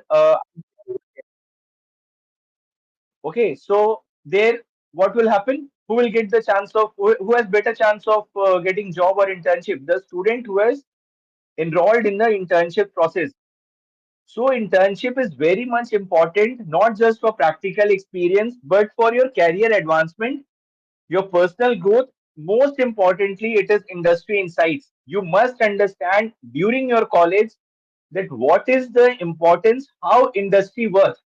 uh, okay, so there, what will happen? Who will get the chance of who has better chance of getting job or internship? The student who has enrolled in the internship process. So internship is very much important, not just for practical experience, but for your career advancement, your personal growth. Most importantly, it is industry insights. You must understand during your college that what is the importance, how industry works.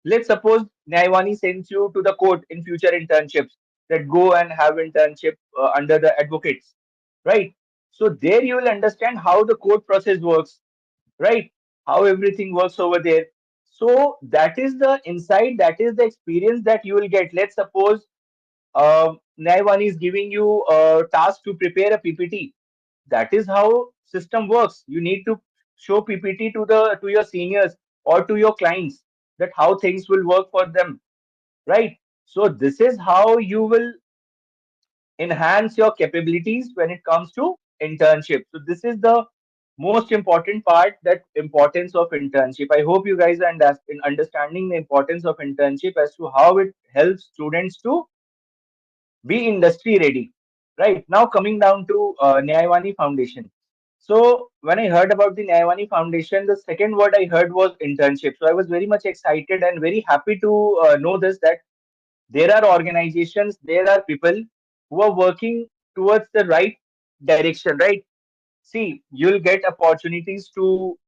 Let's suppose Nyayavani sends you to the court in future internships, that go and have internship under the advocates, right? So there you will understand how the court process works, right? How everything works over there. So that is the insight, that is the experience that you will get. Let's suppose Nyayavani is giving you a task to prepare a PPT. That is how system works. You need to show PPT to your seniors or to your clients, that how things will work for them, right? So this is how you will enhance your capabilities when it comes to internship. So this is the most important part, that importance of internship. I hope you guys are in understanding the importance of internship as to how it helps students to be industry ready. Right now, coming down to Nyayavani Foundation. So when I heard about the Nyayavani Foundation, the second word I heard was internship. So I was very much excited and very happy to know this, that there are organizations, there are people who are working towards the right direction, right? See, you'll get opportunities to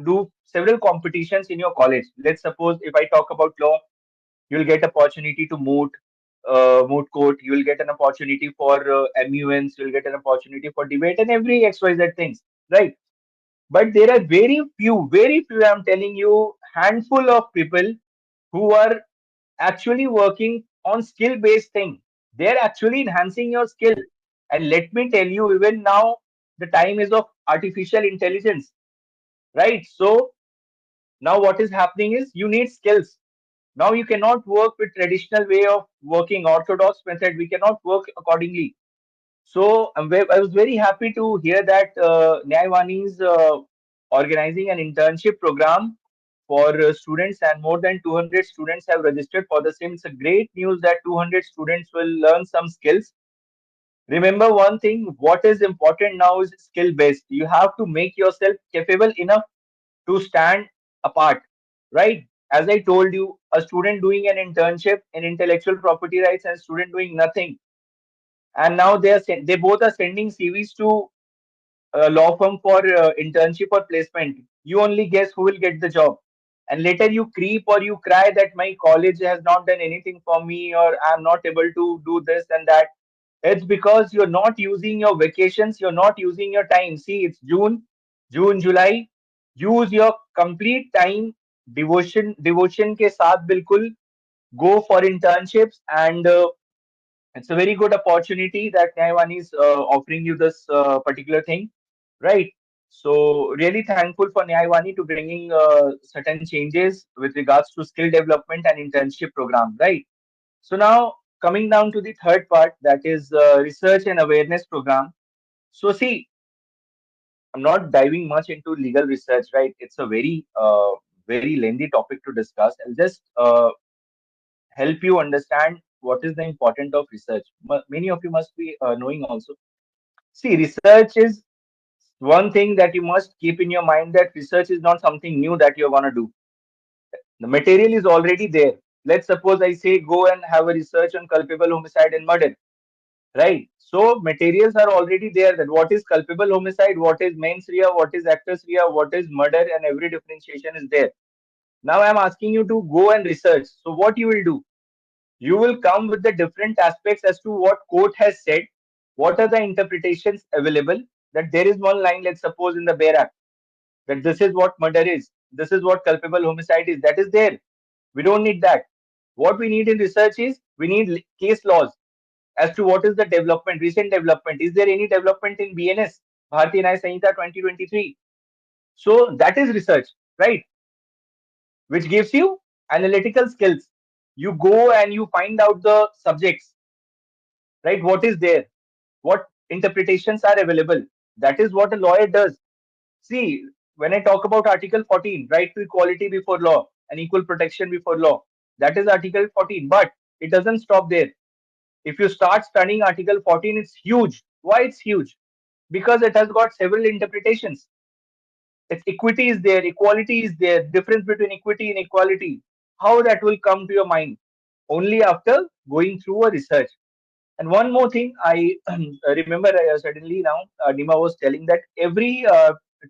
do several competitions in your college. Let's suppose if I talk about law, you'll get opportunity to moot court. You'll get an opportunity for MUNs. You'll get an opportunity for debate and every XYZ things, right? But there are very few. I'm telling you, handful of people who are actually working on skill-based thing. They're actually enhancing your skill. And let me tell you, even now, the time is of artificial intelligence, right? So now what is happening is you need skills. Now you cannot work with traditional way of working, orthodox method. We cannot work accordingly. So I was very happy to hear that Nyayavani is organizing an internship program for students, and more than 200 students have registered for the same. It's a great news that 200 students will learn some skills. Remember one thing, what is important now is skill based. You have to make yourself capable enough to stand apart, right? As I told you, a student doing an internship in intellectual property rights and student doing nothing, and now they both are sending CVs to a law firm for internship or placement. You only guess who will get the job, and later you creep or you cry that my college has not done anything for me, or I'm not able to do this and that. It's because you're not using your vacations, you're not using your time. See, it's June, July. Use your complete time, devotion के साथ बिल्कुल. Go for internships, and it's a very good opportunity that Nyayavani is offering you this particular thing, right? So really thankful for Nyayavani to bringing certain changes with regards to skill development and internship program, right? So now coming down to the third part, that is research and awareness program. So see, I'm not diving much into legal research, right? It's a very lengthy topic to discuss. I'll just help you understand what is the importance of research. Many of you must be knowing also. See, research is one thing that you must keep in your mind, that research is not something new that you're gonna do. The material is already there. Let's suppose I say go and have a research on culpable homicide and murder, right? So materials are already there, that what is culpable homicide, what is mens rea, what is actus rea, what is murder, and every differentiation is there. Now I'm asking you to go and research. So what you will do? You will come with the different aspects as to what court has said, what are the interpretations available. That there is one line, let's suppose in the Bare Act, that this is what murder is, this is what culpable homicide is. That is there. We don't need that. What we need in research is we need case laws as to what is the development, recent development. Is there any development in BNS, Bharatiya Nyaya Sanhita 2023? So that is research, right? Which gives you analytical skills. You go and you find out the subjects, right? What is there? What interpretations are available? That is what a lawyer does. See, when I talk about Article 14, right to equality before law and equal protection before law, that is Article 14. But it doesn't stop there. If you start studying Article 14, it's huge. Why it's huge? Because it has got several interpretations. Its equity is there, equality is there, difference between equity and equality. How that will come to your mind? Only after going through a research. And one more thing, I remember suddenly now, Nima was telling that every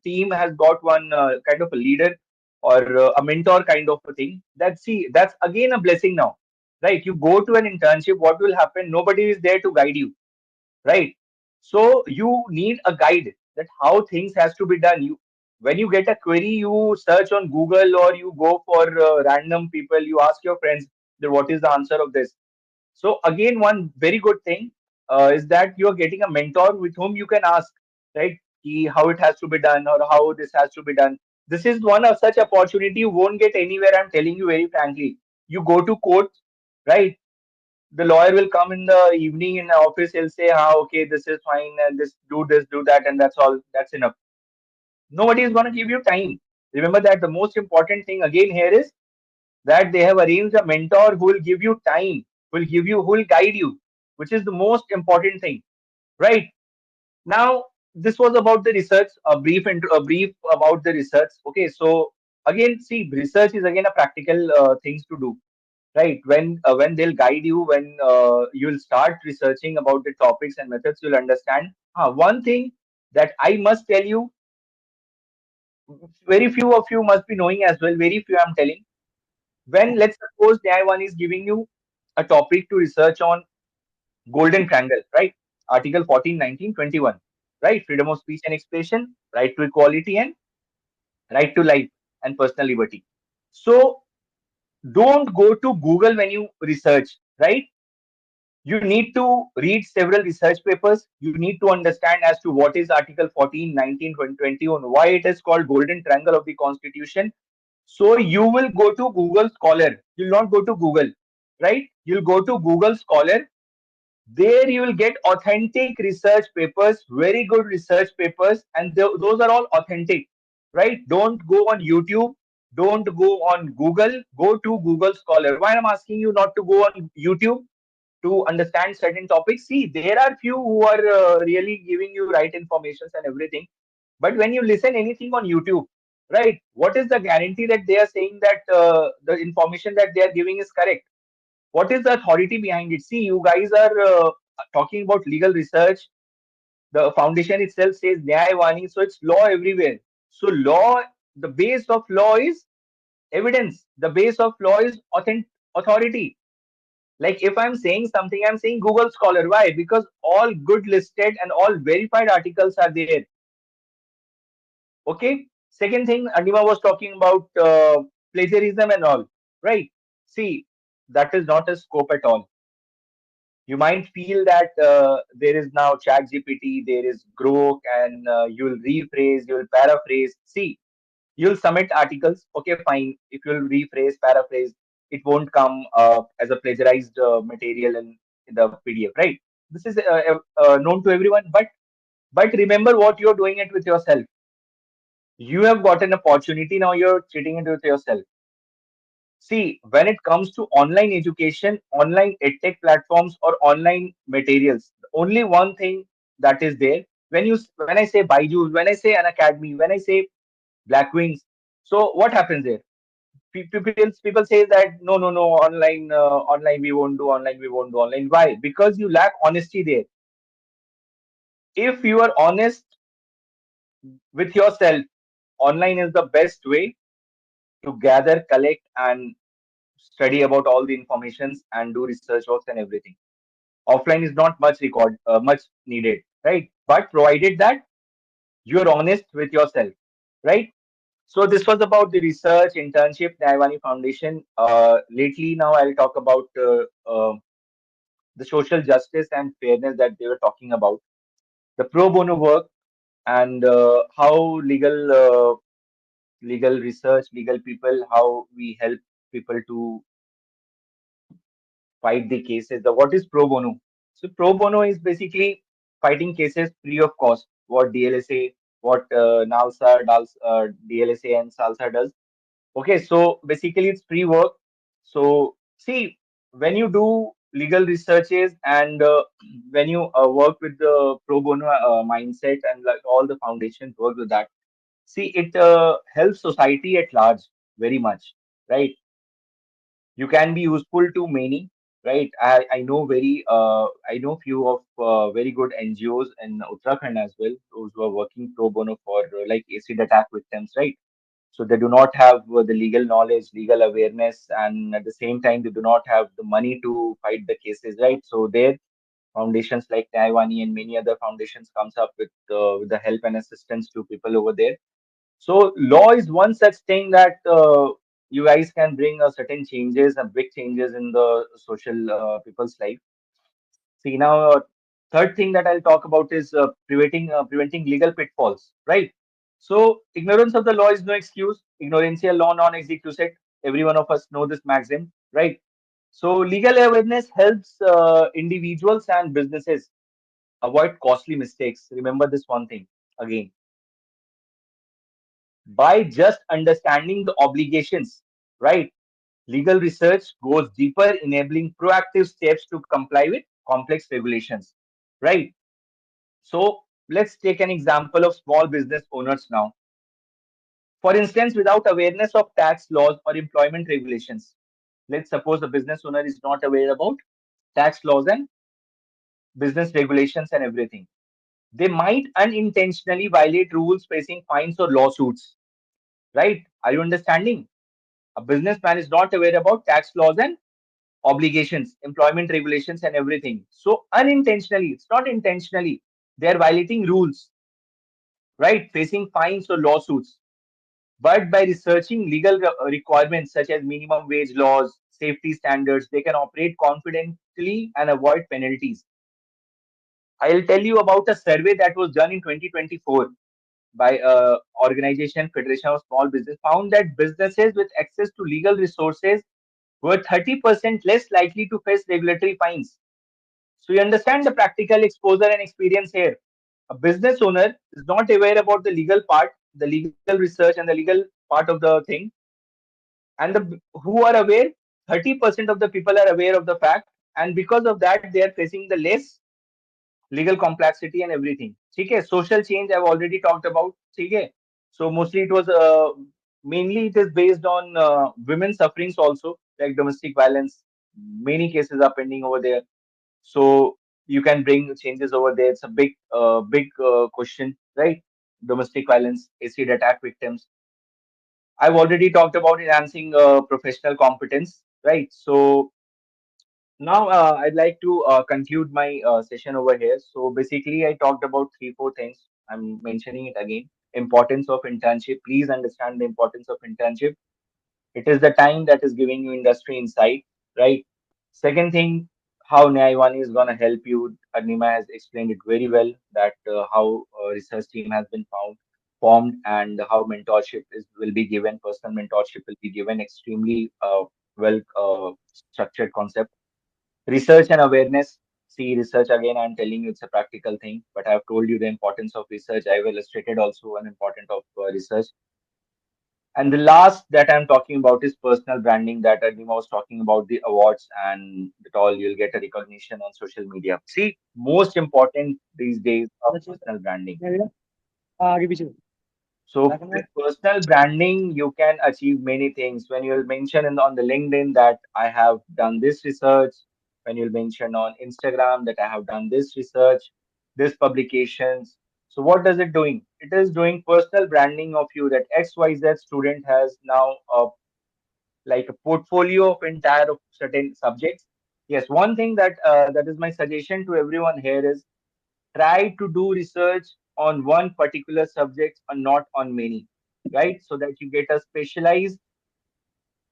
team has got one kind of a leader or a mentor kind of a thing. That see, that's again a blessing now, right? You go to an internship, what will happen? Nobody is there to guide you, right? So you need a guide that how things has to be done. You when you get a query, you search on Google or you go for random people. You ask your friends that what is the answer of this. So again, one very good thing is that you are getting a mentor with whom you can ask, right? How it has to be done or how this has to be done. This is one of such opportunity you won't get anywhere. I'm telling you very frankly. You go to court, right? The lawyer will come in the evening in the office. He'll say, "Ah, okay, this is fine, and this, do that, and that's all. That's enough." Nobody is going to give you time. Remember that the most important thing again here is that they have arranged a mentor who will give you time, who will guide you, which is the most important thing, right? Now, this was about the research, a brief about the research. Okay, so again, see, research is again a practical things to do, right? When they'll guide you, when you'll start researching about the topics and methods, you'll understand. One thing that I must tell you, very few of you must be knowing as well. Very few, I'm telling. When let's suppose Nyayavani is giving you a topic to research on golden triangle, right? Article 14, 19, 21, right? Freedom of speech and expression, right to equality, and right to life and personal liberty. So don't go to Google when you research, right? You need to read several research papers. You need to understand as to what is Article 14, 19, 20, 21, why it is called golden triangle of the Constitution. So you will go to Google Scholar. You'll not go to Google, right? You'll go to Google Scholar. There you will get authentic research papers, very good research papers, and those are all authentic, right? Don't go on YouTube. Don't go on Google. Go to Google Scholar. Why I'm asking you not to go on YouTube to understand certain topics? See, there are few who are really giving you right informations and everything. But when you listen anything on YouTube, right? What is the guarantee that they are saying that the information that they are giving is correct? What is the authority behind it? See, you guys are talking about legal research. The foundation itself says Nyayavani, so it's law everywhere. So law, the base of law is evidence. The base of law is authority. Like if I'm saying something, I'm saying Google Scholar. Why? Because all good listed and all verified articles are there. Okay. Second thing, Anima was talking about plagiarism and all. Right. See, that is not a scope at all. You might feel that there is now chat gpt, there is grok, and you'll rephrase, you'll paraphrase. See, you'll submit articles, okay, fine. If you'll rephrase, paraphrase, it won't come as a plagiarized material in the pdf, right? This is known to everyone, but remember what you're doing it with yourself. You have got an opportunity, now you're cheating it with yourself. See, when it comes to online education, online edtech platforms or online materials, only one thing that is there. When I say Byju's, when I say an academy, when I say Black Wings, so what happens there? People say that no, online we won't do, online we won't do online. Why? Because you lack honesty there. If you are honest with yourself, online is the best way to gather, collect, and study about all the informations and do research works and everything. Offline is not much needed, right? But provided that you're honest with yourself, right? So this was about the research internship, Nyayavani Foundation. Lately, now I'll talk about the social justice and fairness that they were talking about, the pro bono work, and how legal research, legal people, how we help people to fight the cases. The what is pro bono? So pro bono is basically fighting cases free of cost. What DLSA? what NALSA, DLSA, and SALSA does. Okay, so basically it's free work. So see, when you do legal researches and when you work with the pro bono mindset and like all the foundations work with that, see it helps society at large very much, right? You can be useful to many, right? I know I know few of very good NGOs in Uttarakhand as well, those who are working pro bono for like acid attack victims, right? So they do not have the legal knowledge, legal awareness, and at the same time they do not have the money to fight the cases, right? So their foundations like Nyayavani and many other foundations comes up with the help and assistance to people over there. So law is one such thing that you guys can bring a certain changes and big changes in the social people's life. See now, third thing that I'll talk about is preventing legal pitfalls. Right. So ignorance of the law is no excuse. Ignorantia law non executed. Every one of us know this maxim. Right. So legal awareness helps individuals and businesses avoid costly mistakes. Remember this one thing again, by just understanding the obligations, right? Legal research goes deeper, enabling proactive steps to comply with complex regulations, right? So let's take an example of small business owners now. For instance, without awareness of tax laws or employment regulations, let's suppose a business owner is not aware about tax laws and business regulations and everything. They might unintentionally violate rules, facing fines or lawsuits, right? Are you understanding? A businessman is not aware about tax laws and obligations, employment regulations, and everything. So unintentionally, it's not intentionally, they are violating rules, right? Facing fines or lawsuits. But by researching legal requirements such as minimum wage laws, safety standards, they can operate confidently and avoid penalties. I'll tell you about a survey that was done in 2024 by organization Federation of Small Business found that businesses with access to legal resources were 30% less likely to face regulatory fines. So you understand the practical exposure and experience here. A business owner is not aware about the legal part, the legal research and the legal part of the thing, and the who are aware, 30% of the people are aware of the fact, and because of that, they are facing the less legal complexity and everything. Okay, social change I've already talked about. Okay, so mostly it was mainly it is based on women sufferings also, like domestic violence. Many cases are pending over there, so you can bring changes over there. It's a big question, right? Domestic violence, acid attack victims. I've already talked about enhancing professional competence, right? So now I'd like to conclude my session over here. So basically, I talked about three, four things. I'm mentioning it again. Importance of internship. Please understand the importance of internship. It is the time that is giving you industry insight, right? Second thing, how Nyayavani is going to help you. Arnima has explained it very well that how research team has been formed, and how mentorship will be given. Personal mentorship will be given. Extremely well structured concept. Research and awareness. See, research again, I'm telling you, it's a practical thing, but I've told you the importance of research. I've illustrated also an importance of research. And the last that I'm talking about is personal branding, that Adima was talking about the awards and that all you'll get a recognition on social media. See, most important these days of personal branding. आगे पीछे So with personal branding, you can achieve many things. When you'll mention on the LinkedIn that I have done this research, when you'll mention on Instagram that I have done this research, this publications. So what does it doing? It is doing personal branding of you, that XYZ student has now like a portfolio of entire of certain subjects. Yes, one thing that is my suggestion to everyone here is try to do research on one particular subject and not on many, right? So that you get a specialized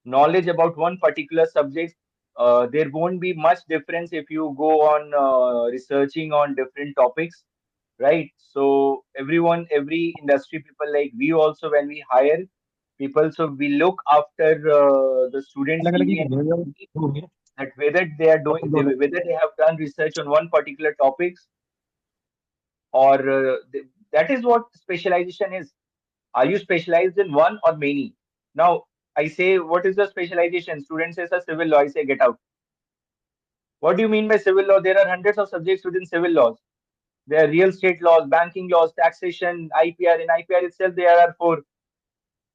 knowledge about one particular subject. There won't be much difference if you go on researching on different topics, right? So everyone, every industry people, like we also, when we hire people, so we look after the student अलग अलग ही CV and करनी है everything, वो होगी that whether they are doing, अपन दोनों whether they have done research on one particular topics, or That is what specialization is. Are you specialized in one or many? Now, I say, what is the specialization? Student says a civil law. I say, get out. What do you mean by civil law? There are hundreds of subjects within civil laws. There are real estate laws, banking laws, taxation, IPR. In IPR itself, there are four.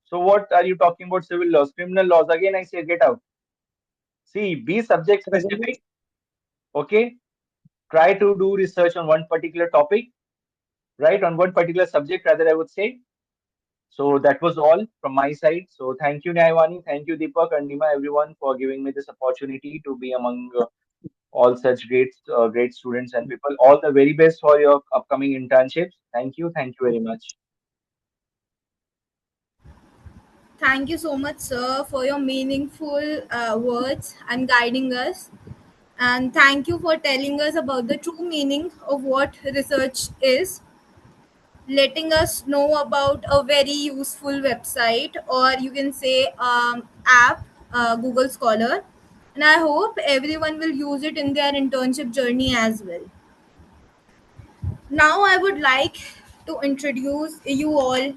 So what are you talking about civil laws? Criminal laws. Again, I say, get out. See, be subject Presently, specific. Okay. Try to do research on one particular topic, right? On one particular subject, rather, I would say. So that was all from my side. So thank you, Nyayavani. Thank you, Deepak and Nima, everyone, for giving me this opportunity to be among all such great students and people. All the very best for your upcoming internships. Thank you. Thank you very much. Thank you so much, sir, for your meaningful words and guiding us. And thank you for telling us about the true meaning of what research is, letting us know about a very useful website, or you can say app, Google Scholar. And I hope everyone will use it in their internship journey as well. Now, I would like to introduce you all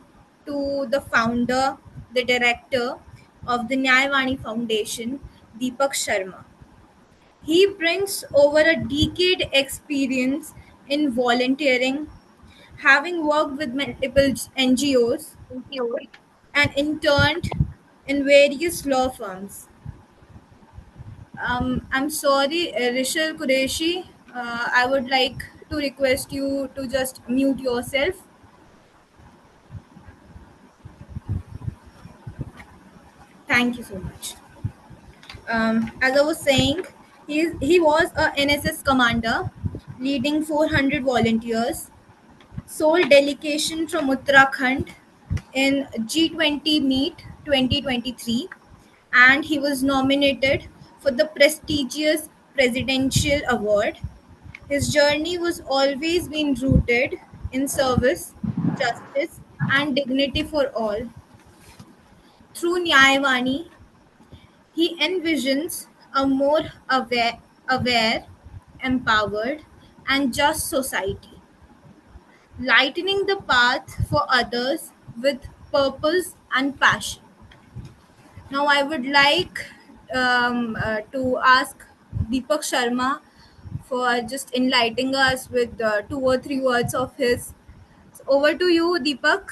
to the founder, the director of the Nyayavani Foundation, Deepak Sharma. He brings over a decade experience in volunteering, having worked with multiple NGOs and interned in various law firms. I'm sorry, Rishal Qureshi. I would like to request you to just mute yourself. Thank you so much. As I was saying, he was a NSS commander, leading 400 volunteers, sole delegation from Uttarakhand in G20 Meet 2023, and he was nominated for the prestigious Presidential Award. His journey was always been rooted in service, justice, and dignity for all. Through Nyayavani, he envisions a more aware, empowered, and just society, lightening the path for others with purpose and passion. Now, I would like to ask Deepak Sharma for just enlightening us with two or three words of his. So over to you, Deepak.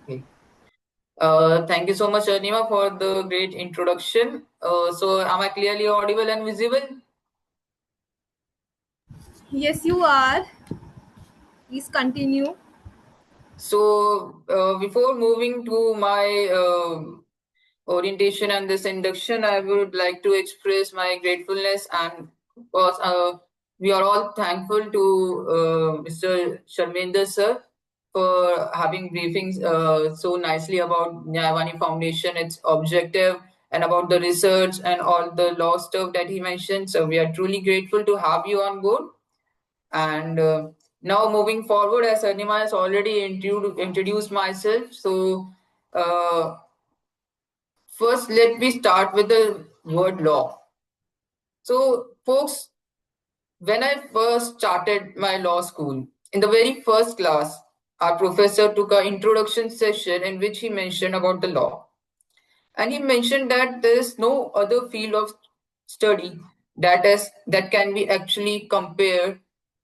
Okay. Thank you so much, Nima, for the great introduction. So, am I clearly audible and visible? Yes, you are. Please continue. So, before moving to my orientation and this induction, I would like to express my gratefulness, and of course, we are all thankful to Mr. Sharminder sir for having briefings so nicely about Nyayavani Foundation, its objective, and about the research and all the law stuff that he mentioned. So we are truly grateful to have you on board. And now moving forward, as Anima has already introduced myself, so uh, first let me start with the word law. So, folks, when I first started my law school, in the very first class, our professor took an introduction session in which he mentioned about the law. And he mentioned that there is no other field of study that can be actually compared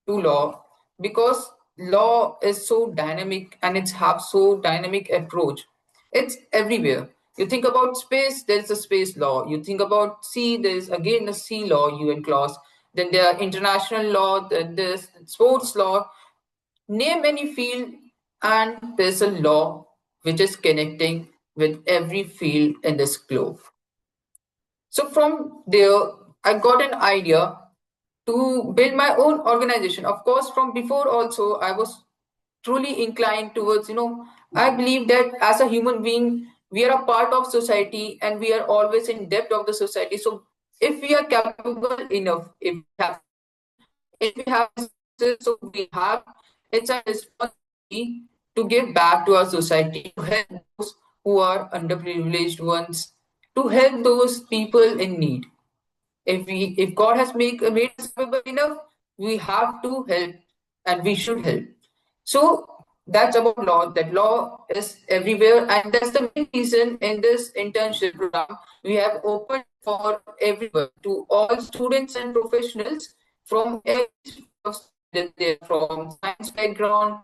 to law, because law is so dynamic and it's have so dynamic approach. It's everywhere. You think about space, there's a space law. You think about sea, there's again a sea law, UN clause. Then there are international law, then there's sports law. Name any field, and there's a law which is connecting with every field in this globe. So from there, I got an idea to build my own organization. Of course, from before also, I was truly inclined towards, I believe that as a human being, we are a part of society and we are always in depth of the society. So if we are capable enough, if we have freedom, if we have resources, so we have, it's a responsibility to give back to our society, to help those who are underprivileged ones, to help those people in need. If God has made us capable enough, we have to help and we should help. So that's about law, that law is everywhere, and that's the main reason in this internship program we have opened for everyone, to all students and professionals from every field of study, whether they're from science background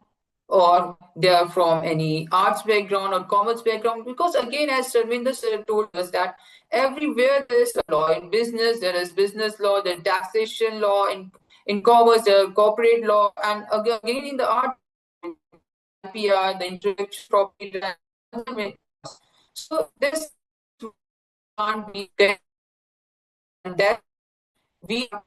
or they are from any arts background or commerce background. Because again, as Sarvinder sir told us, that everywhere there is a law. In business there is business law, there's taxation law, in commerce there are corporate law, and again in the art IPR, the intellectual property and other many laws. So this can't be there, and that we have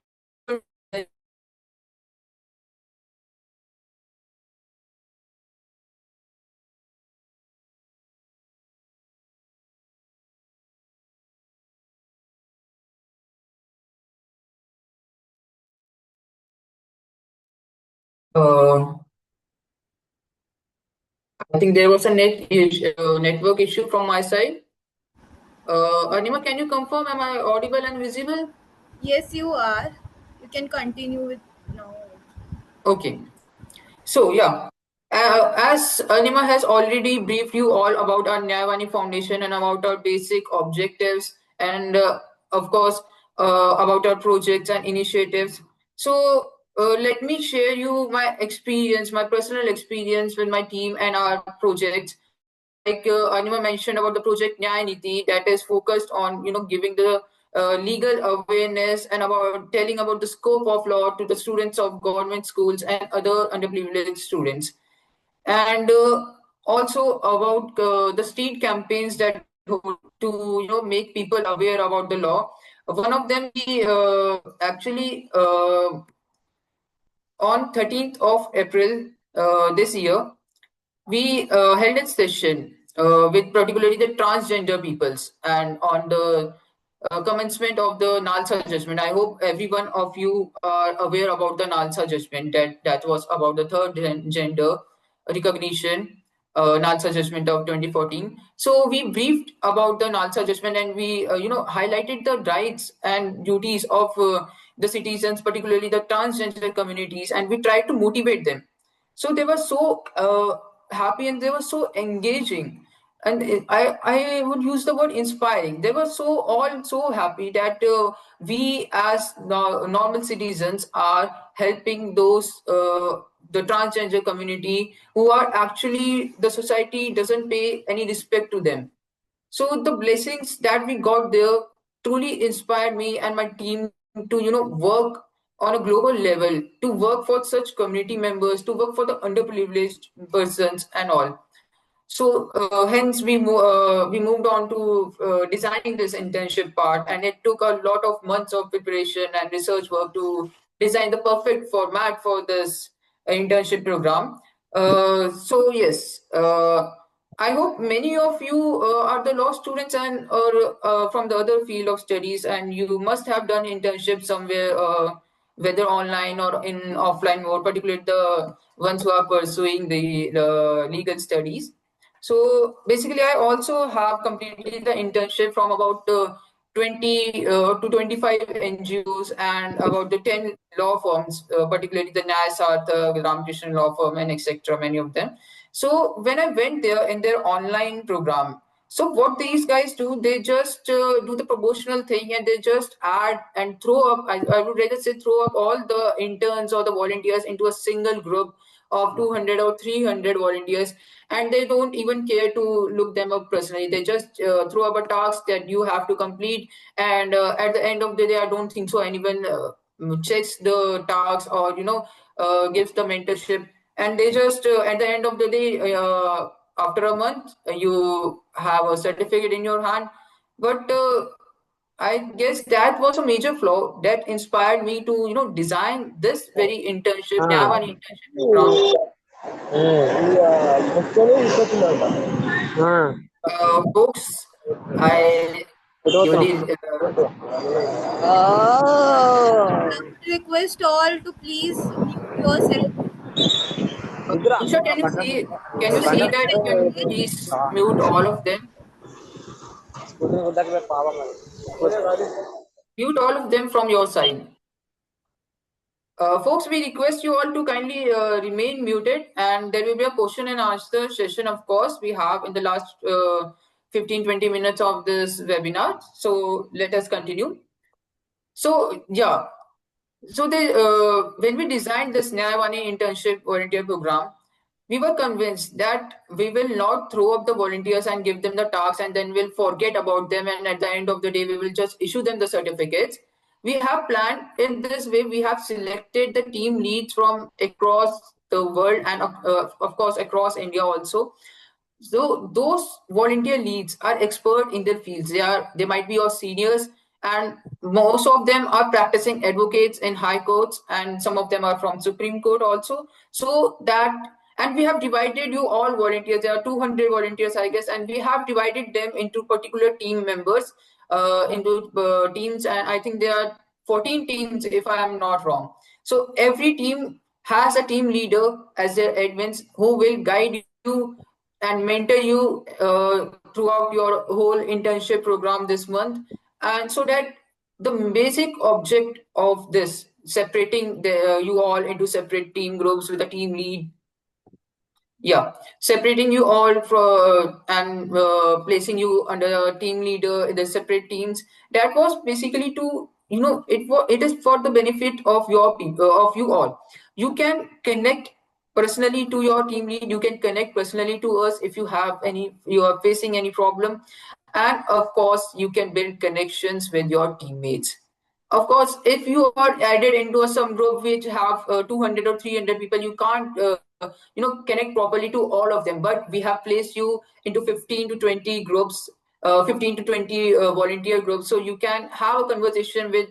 uh, I think there was a network issue from my side. Anima, can you confirm? Am I audible and visible? Yes, you are. You can continue with now. Okay. So yeah, as Anima has already briefed you all about our Nyayavani Foundation and about our basic objectives, and of course about our projects and initiatives. So let me share you my experience, my personal experience with my team and our projects. Like Anima mentioned about the project Nyaya Niti, that is focused on giving the legal awareness and about telling about the scope of law to the students of government schools and other underprivileged students, and also about the street campaigns that we hold to make people aware about the law. One of them, we actually on 13th of April this year, we held a session with particularly the transgender peoples, and on the commencement of the Nalsa judgment. I hope every one of you are aware about the Nalsa judgment, that was about the third gender recognition, Nalsa judgment of 2014. So we briefed about the Nalsa judgment, and we highlighted the rights and duties of the citizens, particularly the transgender communities, and we tried to motivate them. So they were so happy and they were so engaging, and I would use the word inspiring. They were all so happy that we as normal citizens are helping those the transgender community, who are actually, the society doesn't pay any respect to them. So the blessings that we got there truly inspired me and my team to work on a global level, to work for such community members, to work for the underprivileged persons and all. So hence we moved on to designing this internship part, and it took a lot of months of preparation and research work to design the perfect format for this internship program. So yes, I hope many of you are the law students and or from the other field of studies, and you must have done internship somewhere, whether online or in offline mode, particularly the ones who are pursuing the legal studies. So basically, I also have completed the internship from about 20 to 25 NGOs and about the 10 law firms, particularly the NAS, the Ramakrishnan law firm, and etc. Many of them. So when I went there in their online program, so what these guys do, they just do the promotional thing, and they just add and throw up. I would rather say throw up all the interns or the volunteers into a single group of 200 or 300 volunteers, and they don't even care to look them up personally. They just throw up a task that you have to complete, and at the end of the day, I don't think so anyone checks the tasks or gives the mentorship. And they just at the end of the day, after a month, you have a certificate in your hand. But I guess that was a major flaw that inspired me to design this very internship, Nyayavani internship program. Folks, I really I would request all to please mute yourself. Isha, can you see that you can please mute all of them? Mute all of them from your side. Folks, we request you all to kindly remain muted, and there will be a question and answer session, of course, we have in the last 15-20 minutes of this webinar. So let us continue. So, yeah. So when we designed this Nyayavani internship volunteer program, we were convinced that we will not throw up the volunteers and give them the tasks and then we'll forget about them, and at the end of the day we will just issue them the certificates. We have planned in this way. We have selected the team leads from across the world and of course across India also. So those volunteer leads are expert in their fields. They might be your seniors, and most of them are practicing advocates in high courts, and some of them are from Supreme Court also. So that, and we have divided you all volunteers. There are 200 volunteers, I guess, and we have divided them into particular team members, into teams, and I think there are 14 teams if I am not wrong. So every team has a team leader as their admins who will guide you and mentor you throughout your whole internship program this month. And so that the basic object of this separating you all into separate team groups with a team lead, yeah, separating you all from and placing you under a team leader in the separate teams. That was basically to, it is for the benefit of your people, of you all. You can connect personally to your team lead. You can connect personally to us if you are facing any problem, and of course you can build connections with your teammates. Of course, if you are added into some group which have 200 or 300 people, you can't connect properly to all of them. But we have placed you into 15 to 20 groups, 15 to 20 volunteer groups, so you can have a conversation with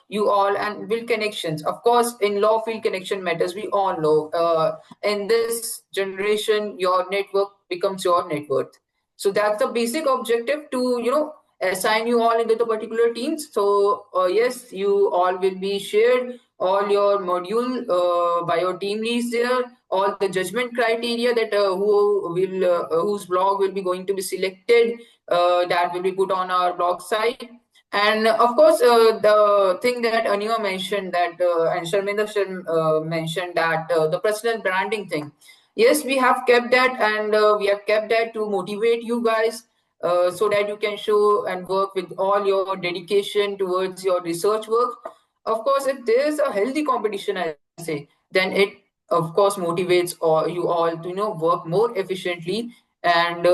you all and build connections. Of course, in law field, connection matters. We all know in this generation, your network becomes your net worth. So that's the basic objective, to assign you all into the particular teams. So yes, you all will be shared all your module by your team leads there, all the judgment criteria that whose blog will be going to be selected, that will be put on our blog site. And of course, the thing that Anima mentioned, that and Sharminder mentioned, that the personal branding thing. Yes, we have kept that, and we have kept that to motivate you guys, so that you can show and work with all your dedication towards your research work. Of course, if there is a healthy competition, I say, then it of course motivates you all to work more efficiently. And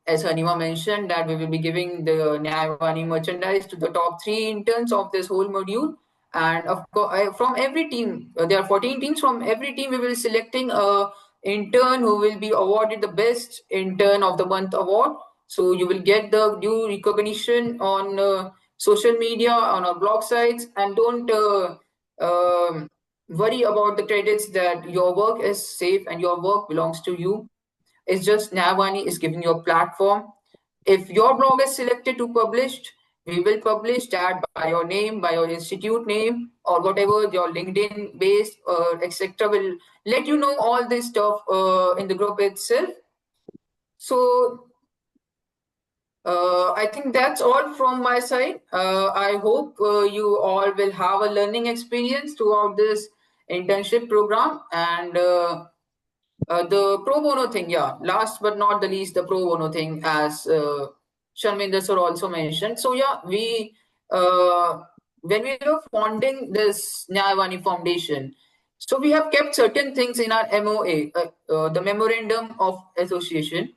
as Hanima mentioned, that we will be giving the Nyayavani merchandise to the top 3 interns of this whole module. And of course, from every team, there are 14 teams. From every team, we will be selecting a intern who will be awarded the best intern of the month award. So you will get the due recognition on social media, on our blog sites, and don't worry about the credits. That your work is safe and your work belongs to you. It's just Nyayavani is giving you a platform. If your blog is selected to published, we will publish that by your name, by your institute name, or whatever your LinkedIn base, etc. will let you know all this stuff in the group itself. So I think that's all from my side. I hope you all will have a learning experience throughout this internship program. And the pro bono thing, yeah, last but not the least, the pro bono thing, as Sharminder sir also mentioned. So yeah, when we were founding this Nyayavani Foundation, so we have kept certain things in our MOA, the Memorandum of Association,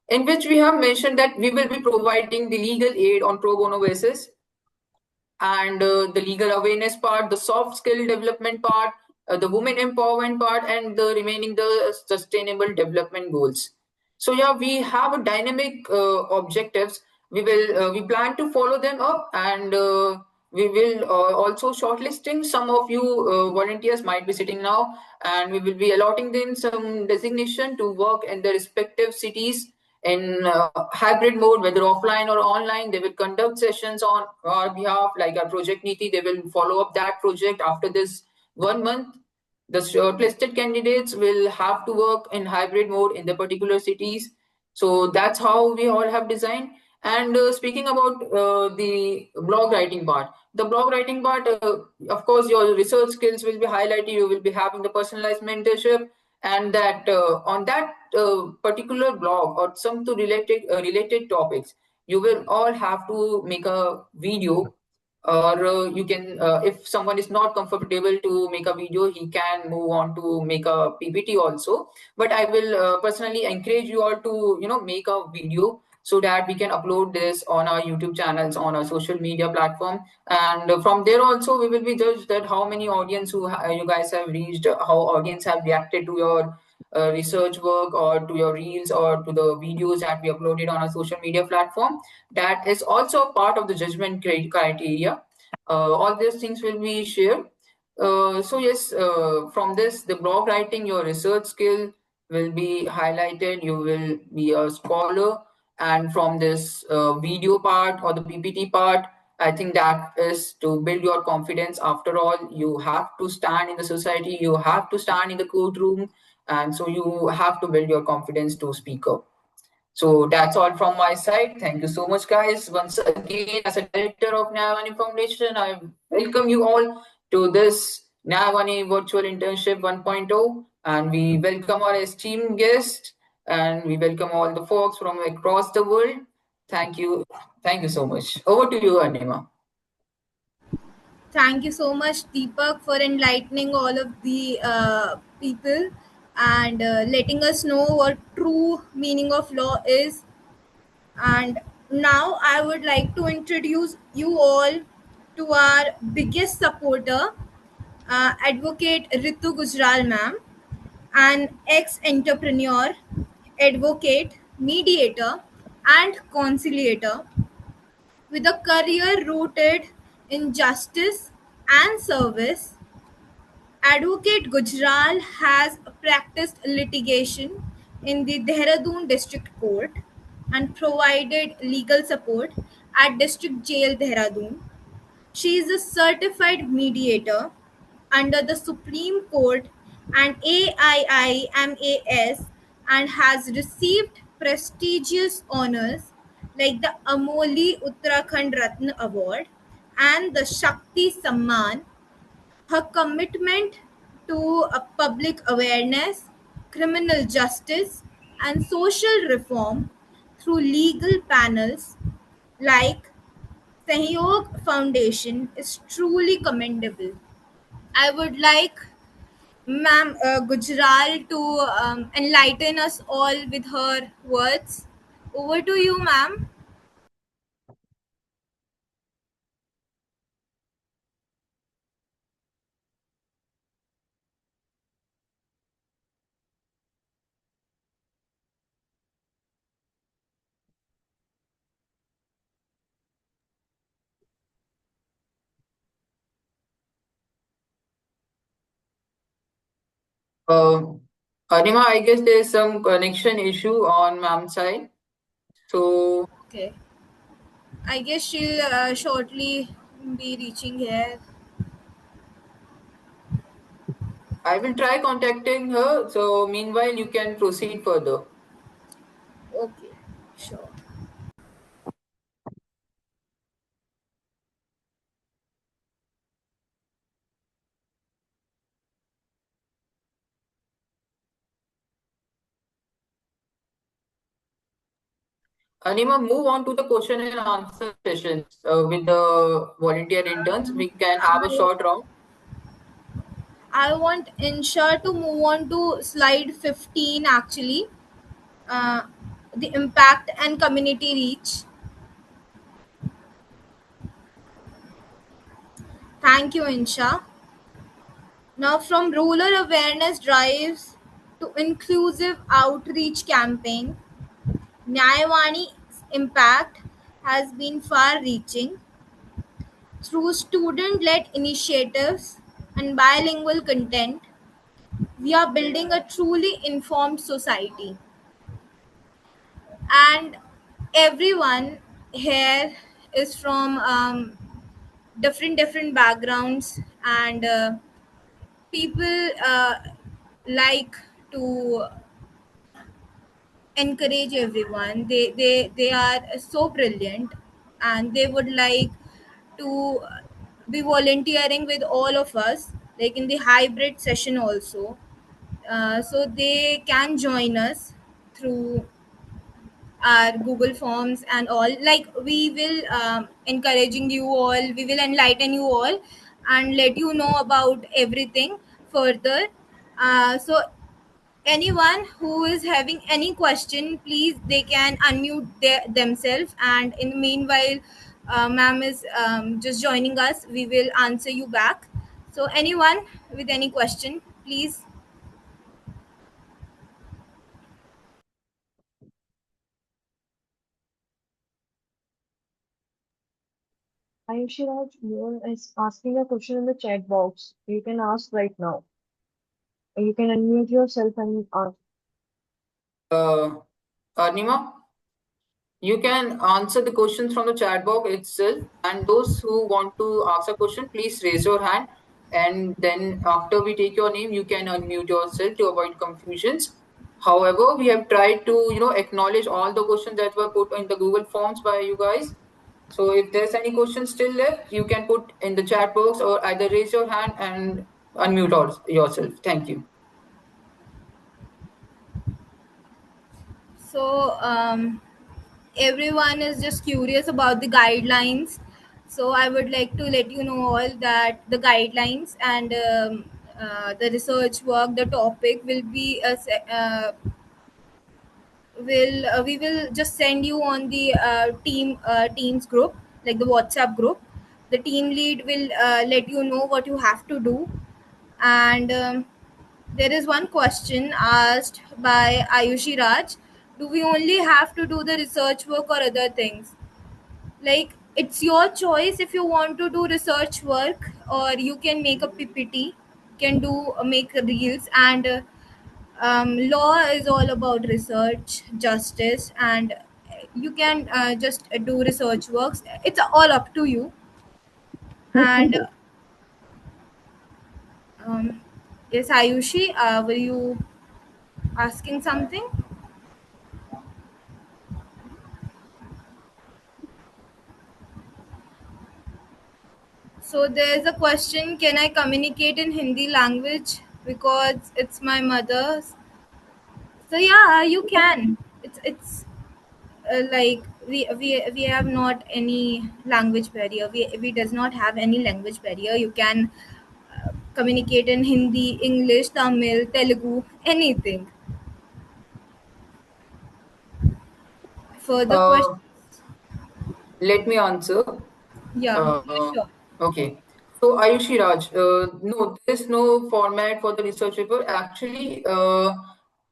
in which we have mentioned that we will be providing the legal aid on pro bono basis, and the legal awareness part, the soft skill development part, the women empowerment part, and the remaining the sustainable development goals. So yeah, we have a dynamic objectives. We plan to follow them up, and we will also shortlisting some of you volunteers might be sitting now, and we will be allotting them some designation to work in their respective cities in hybrid mode, whether offline or online. They will conduct sessions on our behalf, like our project Niti. They will follow up that project after this 1 month. The shortlisted candidates will have to work in hybrid mode in the particular cities. So that's how we all have designed. And speaking about the blog writing part, of course, your research skills will be highlighted. You will be having the personalized mentorship, and that on that particular blog or some to related topics, you will all have to make a video, or you can, if someone is not comfortable to make a video, he can move on to make a PPT also. But I will personally encourage you all to make a video so that we can upload this on our YouTube channels, on our social media platform, and from there also we will be judged that how many audience you guys have reached, how audience have reacted to your research work, or to your reels, or to the videos that we uploaded on our social media platform. That is also a part of the judgment criteria. All these things will be shared. So yes, from this, the blog writing, your research skill will be highlighted. You will be a scholar, and from this video part or the PPT part, I think that is to build your confidence. After all, you have to stand in the society, you have to stand in the courtroom, and so you have to build your confidence to speak up. So that's all from my side. Thank you so much, guys. Once again, as a director of Nyayavani Foundation, I welcome you all to this Nyayavani Virtual Internship 1.0, and we welcome our esteemed guests, and we welcome all the folks from across the world. Thank you. Thank you so much. Over to you, Anima. Thank you so much, Deepak, for enlightening all of the people and letting us know what true meaning of law is. And now I would like to introduce you all to our biggest supporter, Advocate Ritu Gujral ma'am, an ex-entrepreneur, advocate, mediator, and conciliator with a career rooted in justice and service. Advocate Gujral has practiced litigation in the Dehradun District Court and provided legal support at District Jail Dehradun. She is a certified mediator under the Supreme Court and AIIMAS and has received prestigious honors like the Amoli Uttarakhand Ratna Award and the Shakti Samman. Her commitment to public awareness, criminal justice, and social reform through legal panels like Sahyog Foundation is truly commendable. I would like Ma'am Gujral to enlighten us all with her words. Over to you, ma'am. Uh, Anima, I guess there's some connection issue on ma'am's side. So Okay. I guess she'll shortly be reaching here. I will try contacting her. So meanwhile, you can proceed further. Okay, sure. Anima, move on to the question and answer sessions with the volunteer interns. We can have a I short round. I want Insha to move on to slide 15 actually. Uh, the impact and community reach. Thank you, Insha. Now, from rural awareness drives to inclusive outreach campaign, Nyayavani's impact has been far reaching. Through student led initiatives and bilingual content, we are building a truly informed society. And everyone here is from different backgrounds, and people like to encourage everyone. They are so brilliant, and they would like to be volunteering with all of us, like in the hybrid session also. So they can join us through our Google Forms and all. Like we will encouraging you all, we will enlighten you all and let you know about everything further. So anyone who is having any question, please they can unmute themselves, and in the meanwhile, ma'am is just joining us, we will answer you back. So anyone with any question, please. Ayushi Raj, you is asking a question in the chat box. You can ask right now. You can unmute yourself and ask. Uh, Arnima, you can answer the questions from the chat box itself, and those who want to ask a question, please raise your hand. And then after we take your name, you can unmute yourself to avoid confusions. However, we have tried to acknowledge all the questions that were put in the Google Forms by you guys. So if there's any questions still left, you can put in the chat box or either raise your hand and unmute yourself. Thank you. So everyone is just curious about the guidelines. So I would like to let you know all that the guidelines and the research work, the topic will be will we will just send you on the teams group, like the WhatsApp group. The team lead will let you know what you have to do. And there is one question asked by Ayushi Raj: do we only have to do the research work or other things? Like it's your choice if you want to do research work, or you can make a PPT, can do make reels. And law is all about research, justice, and you can just do research works. It's all up to you. And yes, Ayushi, were you asking something? So there's a question: can I communicate in Hindi language because it's my mother's? So yeah, you can. It's like we have not any language barrier. We does not have any language barrier. You can communicate in Hindi, English, Tamil, Telugu, anything. Further question? Uh, Let me answer. Yeah, Uh, sure. okay. So Ayushi Raj, no, there is no format for the research paper. Actually,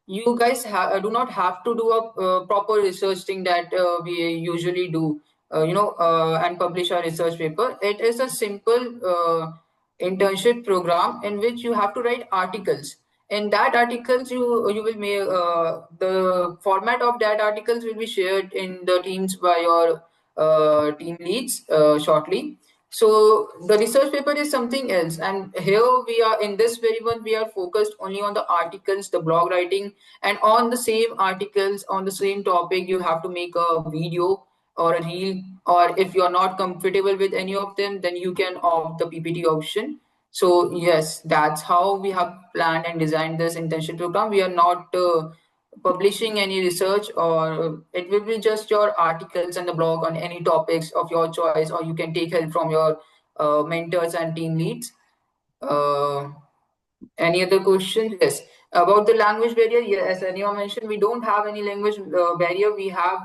you guys do not have to do a proper research thing that we usually do, and publish our research paper. It is a simple internship program in which you have to write articles. In that articles, you will make the format of that articles will be shared in the teams by your team leads shortly. So the research paper is something else, and here we are in this very one. We are focused only on the articles, the blog writing, and on the same articles on the same topic. You have to make a video or a reel, or if you are not comfortable with any of them, then you can opt the PPT option. So yes, that's how we have planned and designed this internship program. We are not publishing any research, or it will be just your articles and the blog on any topics of your choice, or you can take help from your mentors and team leads. uh, any other questions? Yes. About the language barrier, yes, as Anima mentioned, we don't have any language barrier. We have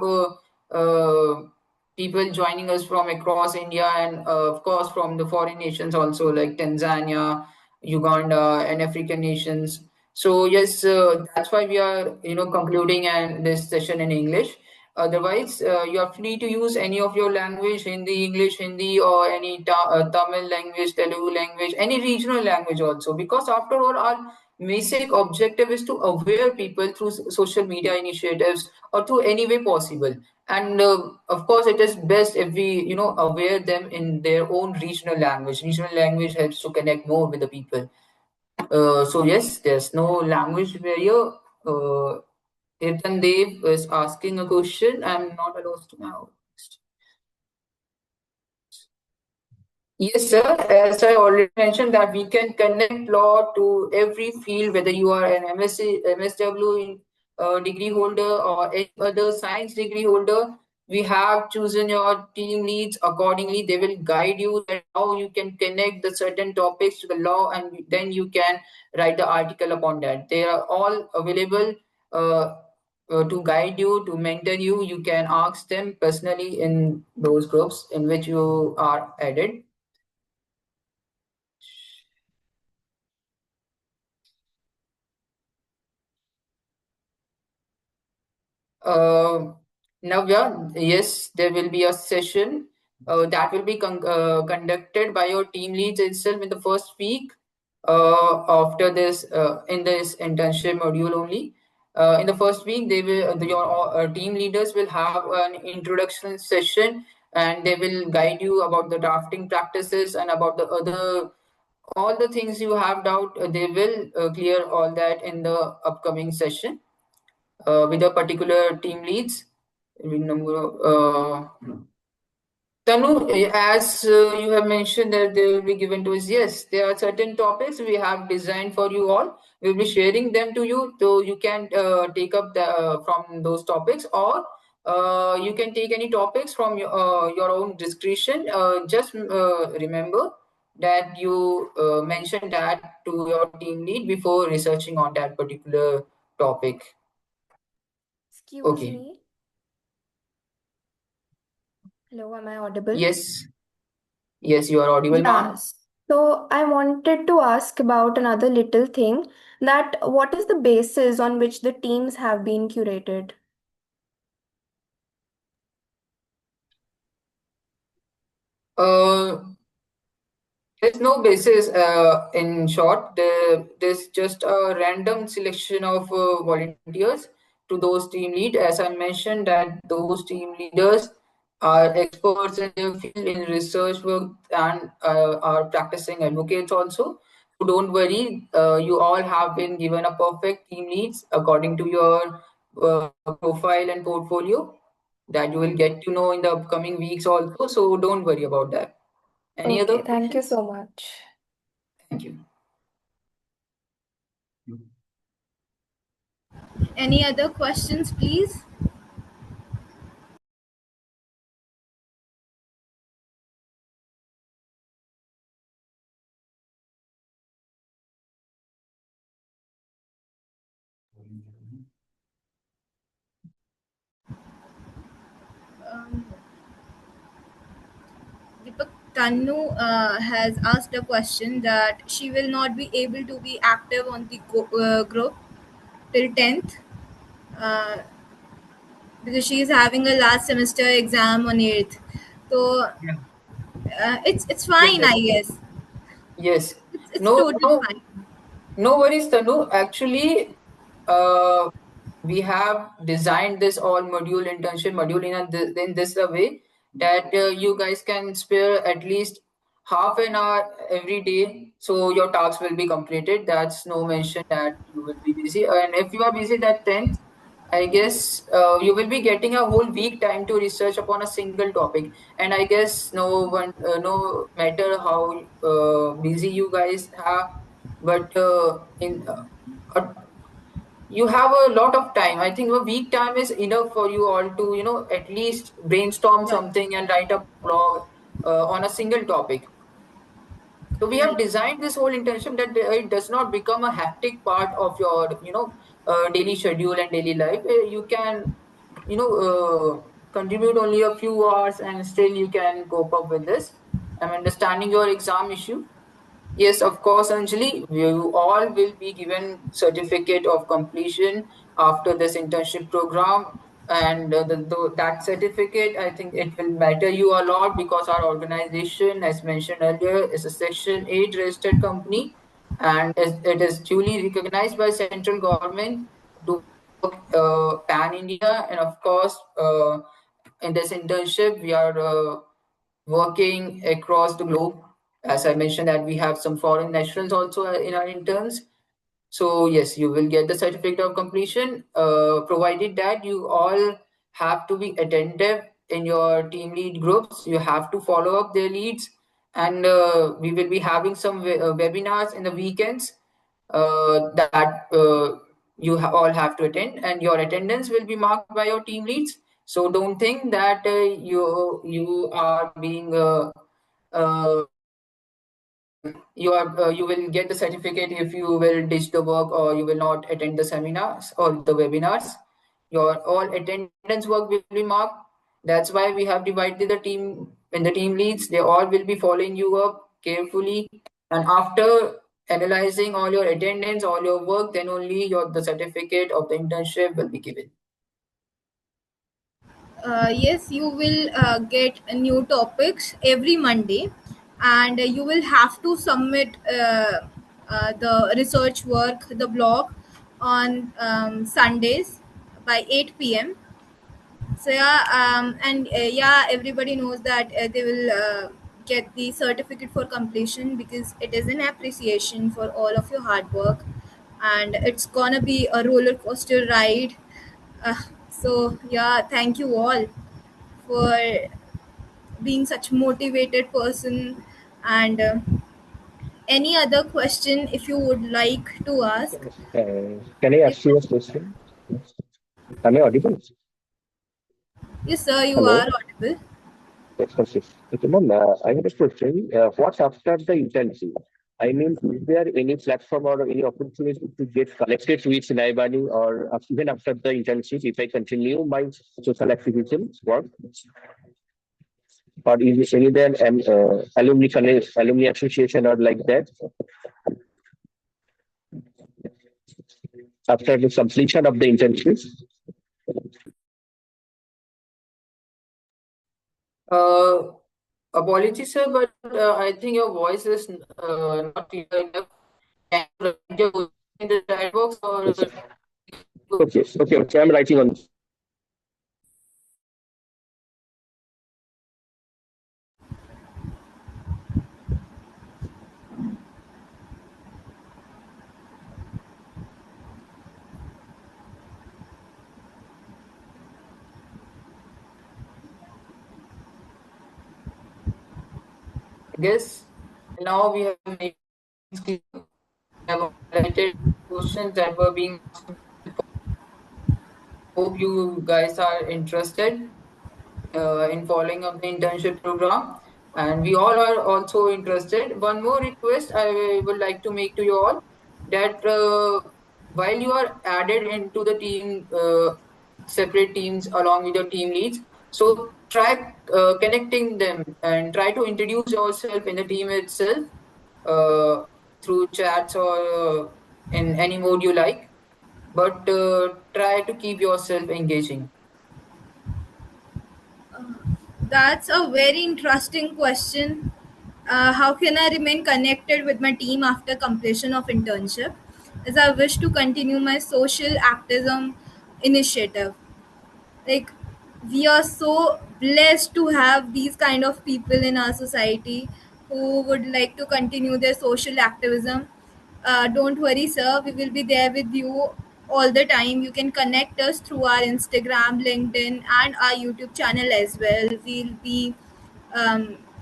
people joining us from across India, and of course from the foreign nations also, like Tanzania, Uganda, and African nations. So yes, that's why we are concluding and this session in English. Otherwise, you are free to use any of your language, Hindi, English, Hindi, or any Tamil language, Telugu language, any regional language also. Because after all, our basic objective is to aware people through social media initiatives or through any way possible. And of course, it is best if we, aware them in their own regional language. Regional language helps to connect more with the people. So yes, there's no language barrier. Uh, Dev is asking a question. I'm not allowed to now. Yes, sir. As I already mentioned, that we can connect law to every field, whether you are an MSc, MSW in, degree holder or any other science degree holder. We have chosen your team leads accordingly. They will guide you that how you can connect the certain topics to the law, and then you can write the article upon that. They are all available to guide you, to mentor you. You can ask them personally in those groups in which you are added. Uh, Navya, yes, there will be a session that will be conducted by your team leads itself in the first week after this in this internship module only. In the first week, your team leaders will have an introduction session, and they will guide you about the drafting practices and about the other all the things you have doubt. They will clear all that in the upcoming session with a particular team leads. Tanu, as you have mentioned that they will be given to us, yes, there are certain topics we have designed for you all. We'll be sharing them to you, so you can take up from those topics, or you can take any topics from your own discretion. Just remember that you mention that to your team lead before researching on that particular topic. Excuse Okay. me. Hello, am I audible? Yes. Yes, you are audible, ma'am. Yes. So I wanted to ask about another little thing, that what is the basis on which the teams have been curated? Uh, there's no basis. In short, there's just a random selection of volunteers to those team lead. As I mentioned, that those team leaders are experts in their field in research work and are practicing advocates also. So don't worry. You all have been given a perfect team leads according to your profile and portfolio that you will get to know in the upcoming weeks also. So don't worry about that. Any other Okay, thank you questions? so much. Thank you. Any other questions, please? Um, Deepak, Tanu has asked a question that she will not be able to be active on the group till 10th because she is having a last semester exam on 8th. So Yeah. it's Yes, fine, yes. I guess. Yes. It's No, totally no, fine. no worries, Tanu. Actually, uh, we have designed this all module internship module in this a way that you guys can spare at least half an hour every day, so your tasks will be completed. That's no mention that you will be busy. And if you are busy that 10th, I guess you will be getting a whole week time to research upon a single topic. And I guess no matter how busy you guys have, but in uh, you have a lot of time. I think a week time is enough for you all to at least brainstorm Right, something and write a blog on a single topic. So we have right, designed this whole internship that it does not become a hectic part of your daily schedule and daily life. You can contribute only a few hours and still you can cope up with this. I'm understanding your exam issue. Yes, of course, Anjali. You all will be given certificate of completion after this internship program, and that certificate, I think, it will matter you a lot because our organization, as mentioned earlier, is a Section 8 registered company, and it is duly recognized by central government to work pan India, and of course, in this internship, we are working across the globe. As I mentioned, that we have some foreign nationals also in our interns. So yes, you will get the certificate of completion, provided that you all have to be attentive in your team lead groups. You have to follow up their leads, and we will be having some webinars in the weekends that you all have to attend, and your attendance will be marked by your team leads. So don't think that you are being you will get the certificate if you will ditch the work or you will not attend the seminars or the webinars. Your all attendance work will be marked. That's why we have divided the team in the team leads. They all will be following you up carefully, and after analyzing all your attendance, all your work, then only the certificate of the internship will be given. Yes, you will get new topics every Monday, and you will have to submit the research work, the blog, on Sundays by 8 p.m. So yeah, and yeah, everybody knows that they will get the certificate for completion because it is an appreciation for all of your hard work, and it's gonna be a roller coaster ride. Uh, so yeah, thank you all for being such motivated person, and any other question if you would like to ask. Can I ask you a question? Am I audible? Yes sir, you Hello? are audible. Yes, okay. Okay, ma'am, I have a question. What's after the internship? I mean, is there any platform or any opportunity to get connected with Nyayavani or even after the internship, if I continue my social activism work? Or is there any then alumni association or like that after the completion of the internship? Uh, Apologies, sir, but I think your voice is not clear enough. Can you write your question in the chat box or Okay, okay. I'm writing on. I guess now we have made things clear. We have highlighted questions that were being asked. Hope you guys are interested in following up the internship program, and we all are also interested. One more request I would like to make to you all, that while you are added into the team, separate teams along with your team leads, so try connecting them and try to introduce yourself in the team itself, uh, through chats or in any mode you like, but try to keep yourself engaging. That's a very interesting question. How can I remain connected with my team after completion of internship? As I wish to continue my social activism initiative. Like, we are so blessed to have these kind of people in our society who would like to continue their social activism. Don't worry sir, we will be there with you all the time. You can connect us through our Instagram, LinkedIn, and our YouTube channel as well. We'll be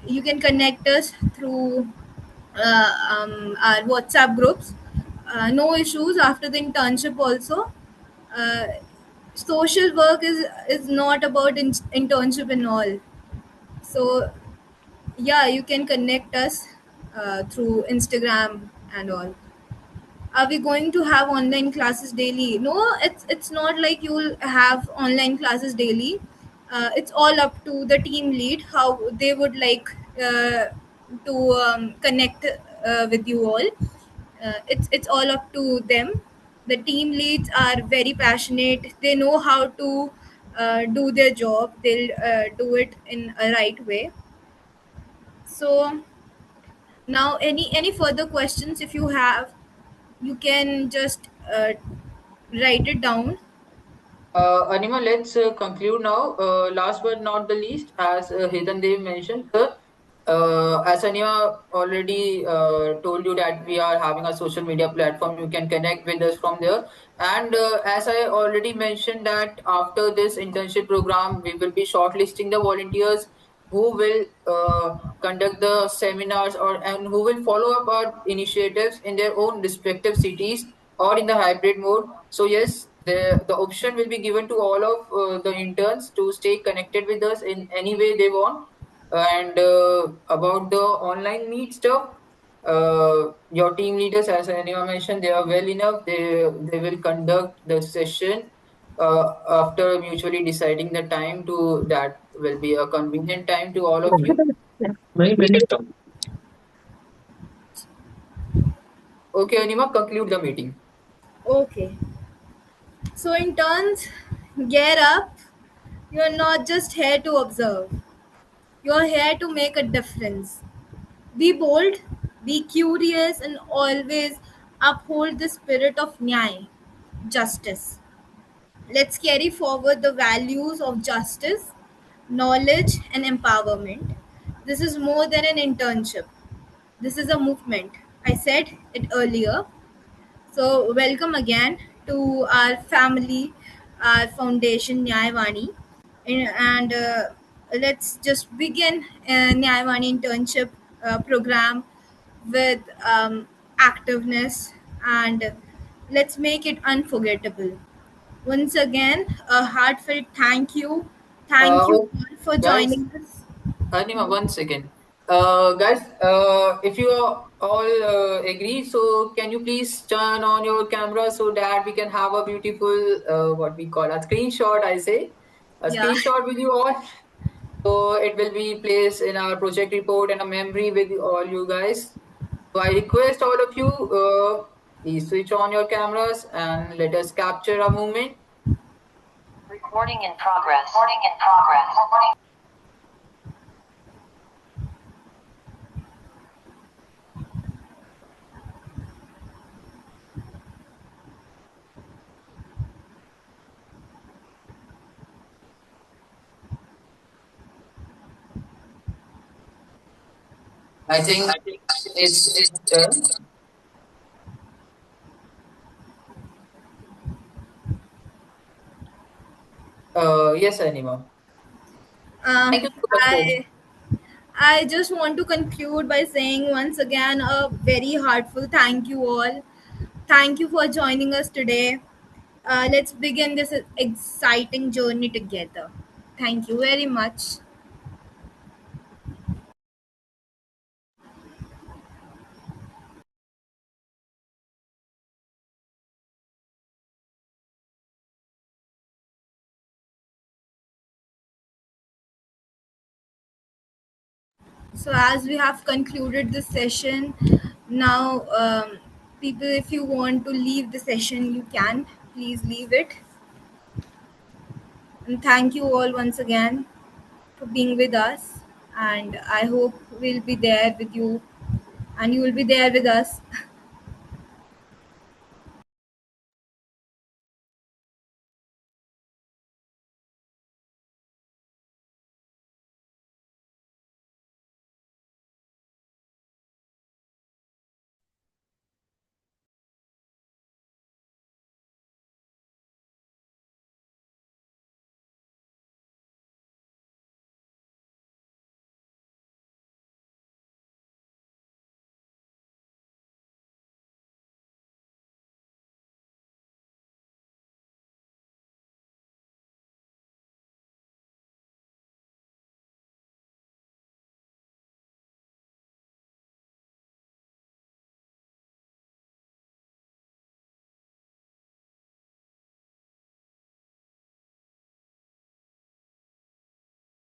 you can connect us through our WhatsApp groups. No issues after the internship also. uh, Social work is not about internship and all. So yeah, you can connect us through Instagram and all. Are we going to have online classes daily? No, it's not like you'll have online classes daily. It's all up to the team lead how they would like to connect with you all. It's all up to them. The team leads are very passionate. They know how to do their job. They'll do it in a right way. So now, any further questions if you have, you can just write it down. Anima, let's conclude now. Last but not the least, as Hitan Dev mentioned, as Anya already told you that we are having a social media platform, you can connect with us from there. And as I already mentioned that after this internship program, we will be shortlisting the volunteers who will conduct the seminars or and who will follow up our initiatives in their own respective cities or in the hybrid mode. So yes, the option will be given to all of the interns to stay connected with us in any way they want. And about the online meet stuff, your team leaders, as Anima mentioned, they are well enough. They will conduct the session after mutually deciding the time to that will be a convenient time to all of you. Okay, Anima, conclude the meeting. Okay. So, interns, gear up. You're not just here to observe, you're here to make a difference. Be bold, be curious, and always uphold the spirit of Nyay, justice. Let's carry forward the values of justice, knowledge, and empowerment. This is more than an internship. This is a movement. I said it earlier. So, welcome again to our family, our foundation, Nyayavani. And let's just begin Nyayavani internship program with activeness, and let's make it unforgettable. Once again, a heartfelt thank you. Thank you Oh, all for guys, joining us. Anima, 1 second. Guys, if you all agree, so can you please turn on your camera so that we can have a beautiful, what we call a screenshot, I say, a Yeah. screenshot with you all. So it will be placed in our project report and a memory with all you guys. So I request all of you, please switch on your cameras and let us capture a moment. Recording in progress. Recording in progress. I think it's done. Yes, Anima. Uh, Thank you so much for. I I just want to conclude by saying once again a very heartful thank you all. Thank you for joining us today. Let's begin this exciting journey together. Thank you very much. So, as we have concluded this session, now, people, if you want to leave the session, you can. Please leave it. And thank you all once again for being with us. And I hope we'll be there with you, and you will be there with us.